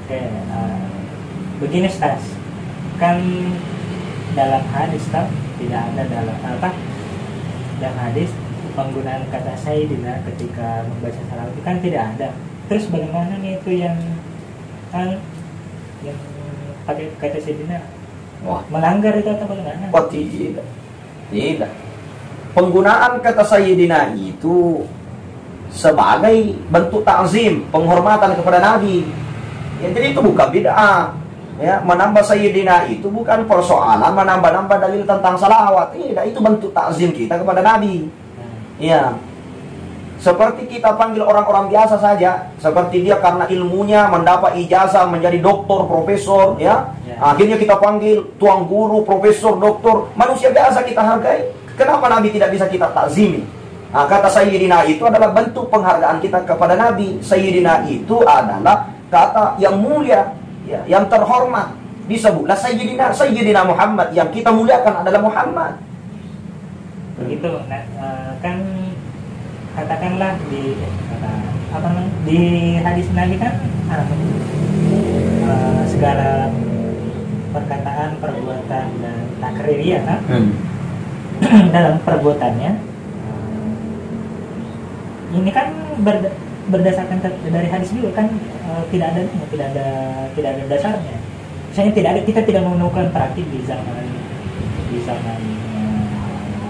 Oke, begini Stas, kan dalam hadis tidak ada dalam hadis penggunaan kata Sayyidina ketika membaca salawat itu kan tidak ada. Terus bagaimana nih itu yang pakai kata Sayyidina? Wah, melanggar itu atau bagaimana? oh tidak, tidak. Penggunaan kata Sayyidina itu sebagai bentuk ta'zim, penghormatan kepada Nabi. Ya, jadi itu bukan bid'ah. Ya, menambah Sayyidina itu bukan persoalan menambah-nambah dalil tentang salawat. Tidak, itu bentuk ta'zim kita kepada Nabi. Ya, seperti kita panggil orang-orang biasa saja, seperti dia karena ilmunya mendapat ijazah menjadi doktor, profesor, ya. Akhirnya kita panggil tuang guru, profesor, doktor, manusia biasa kita hargai. Kenapa Nabi tidak bisa kita takzimi? Nah, kata Sayyidina itu adalah bentuk penghargaan kita kepada Nabi. Sayyidina itu adalah kata yang mulia, ya, yang terhormat. Disebutlah Sayyidina Muhammad, yang kita muliakan adalah Muhammad. Begitu, kan katakanlah di hadis Nabi kan segala perkataan, perbuatan dan takririyah kan dalam perbuatannya ini kan berdasarkan dari hadis juga kan tidak ada dasarnya. Misalnya kita tidak menemukan praktik di zaman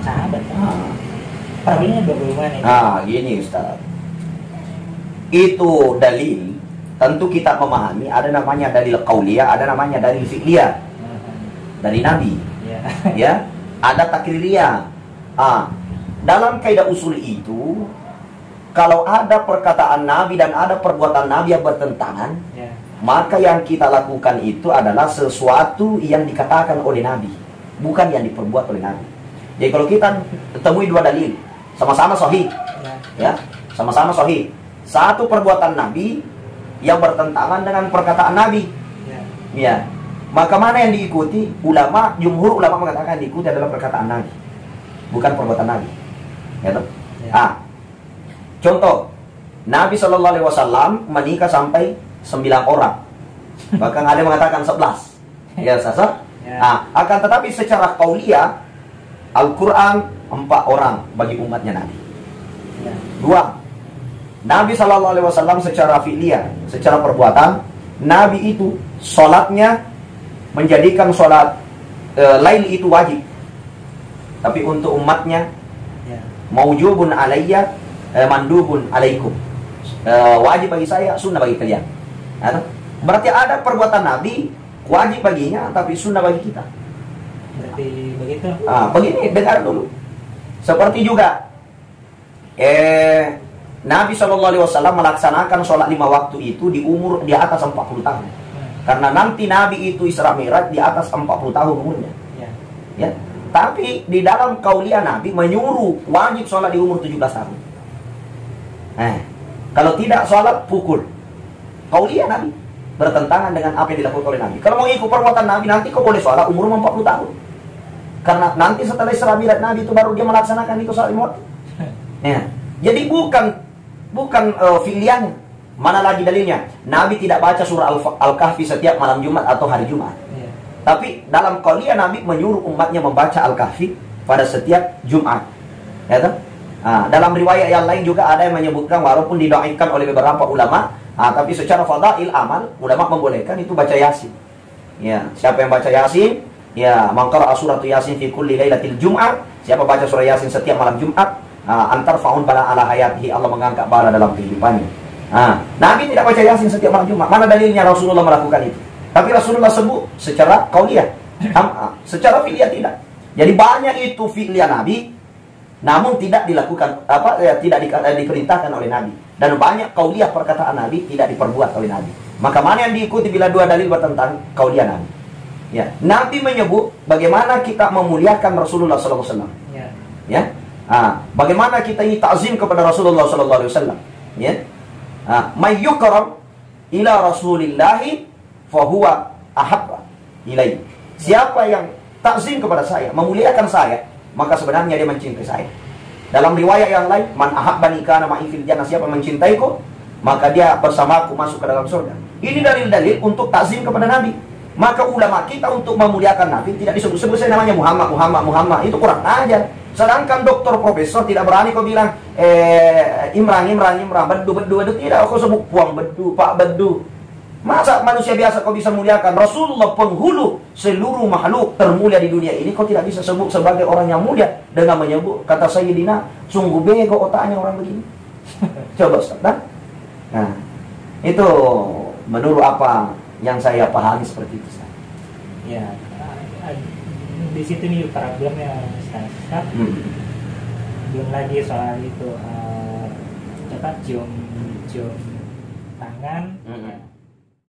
sahabat. Problemnya bagaimana? Gini Ustaz. Itu dalil, tentu kita memahami ada namanya dalil qauliyah, ada namanya dalil fi'liyah. Dari Nabi. Ya, ada takririyah. Dalam kaidah usul itu, kalau ada perkataan Nabi dan ada perbuatan Nabi yang bertentangan, maka yang kita lakukan itu adalah sesuatu yang dikatakan oleh Nabi, bukan yang diperbuat oleh Nabi. Jadi kalau kita temui dua dalil sama-sama sahih, ya, sama-sama sahih, satu perbuatan Nabi yang bertentangan dengan perkataan Nabi, ya, maka mana yang diikuti? Jumhur ulama mengatakan yang diikuti adalah perkataan Nabi, bukan perbuatan Nabi, ya, toh? Contoh, Nabi SAW menikah sampai 9 orang, bahkan ada yang mengatakan 11, ya, sasa. Akan tetapi secara qauliyah Al-Quran 4 orang bagi umatnya Nabi. 2, Nabi SAW secara fi'liyah, secara perbuatan, Nabi itu sholatnya menjadikan sholat lail itu wajib. Tapi untuk umatnya, maujubun alayya, mandubun alaikum, wajib bagi saya, sunnah bagi kalian. Berarti ada perbuatan Nabi wajib baginya, tapi sunnah bagi kita. Berarti begitu. Begini, dengar dulu. Seperti juga Nabi SAW melaksanakan sholat 5 waktu itu di umur di atas 40 tahun. Karena nanti Nabi itu Isra Mi'raj di atas 40 tahun umurnya. Ya. Tapi di dalam qauliyah Nabi menyuruh wajib sholat di umur 17 tahun. Kalau tidak sholat, pukul. Qauliyah Nabi bertentangan dengan apa yang dilakukan oleh Nabi. Kalau mau ikut perbuatan Nabi, nanti kau boleh sholat umur 40 tahun. Karena nanti setelah Isra Mi'raj Nabi itu baru dia melaksanakan itu sholat 5 waktu. Ya. Jadi bukan fi'liyahnya. Mana lagi dalilnya? Nabi tidak baca surah Al-Kahfi setiap malam Jumat atau hari Jumat. Tapi dalam qauliyah Nabi menyuruh umatnya membaca Al-Kahfi pada setiap Jumat. Ya, dalam riwayat yang lain juga ada yang menyebutkan walaupun didoakan oleh beberapa ulama, tapi secara fadail amal ulama membolehkan itu baca Yasin. Ya, siapa yang baca Yasin, ya, mangkara suratu Yasin fi kulli lailatil Jum'ah, siapa baca surah Yasin setiap malam Jumat, antar faun bala ala hayatihi, Allah mengangkat bala dalam kehidupannya. Nabi tidak baca Yasin setiap malam Jumat. Mana dalilnya Rasulullah melakukan itu? Tapi Rasulullah sebut secara qauliyah, secara fi'liyah tidak. Jadi banyak itu fi'liyah Nabi, namun tidak dilakukan tidak diperintahkan oleh Nabi. Dan banyak qauliyah perkataan Nabi tidak diperbuat oleh Nabi. Maka mana yang diikuti bila dua dalil bertentang? Qauliyah Nabi. Ya, Nabi menyebut bagaimana kita memuliakan Rasulullah SAW. Ya, bagaimana kita ini ta'zim kepada Rasulullah SAW. Ya, may yukram ila Rasulillahi fahuwa ahabba ilaihi. Siapa yang ta'zim kepada saya, memuliakan saya, maka sebenarnya dia mencintai saya. Dalam riwayat yang lain, man ahabbani kana ma'i fil jannah, siapa mencintaiku, maka dia bersamaku masuk ke dalam surga. Ini dalil-dalil untuk takzim kepada Nabi. Maka ulama kita untuk memuliakan Nabi tidak disebut-sebut saya namanya Muhammad. Itu kurang ajar. Sedangkan doktor profesor tidak berani kau bilang Imran, bedu tidak. Kau sebut Puang Bedu, Pak Bedu. Masa manusia biasa kau bisa muliakan? Rasulullah penghulu seluruh makhluk termulia di dunia ini, kau tidak bisa sebut sebagai orang yang mulia dengan menyebut kata Sayyidina. Sungguh bego otaknya orang begini. Coba Ustaz. Nah, itu menurut apa yang saya pahami seperti itu Ustaz. Ya, di situ nih problemnya Ustaz. Belum lagi soal itu cium tangan.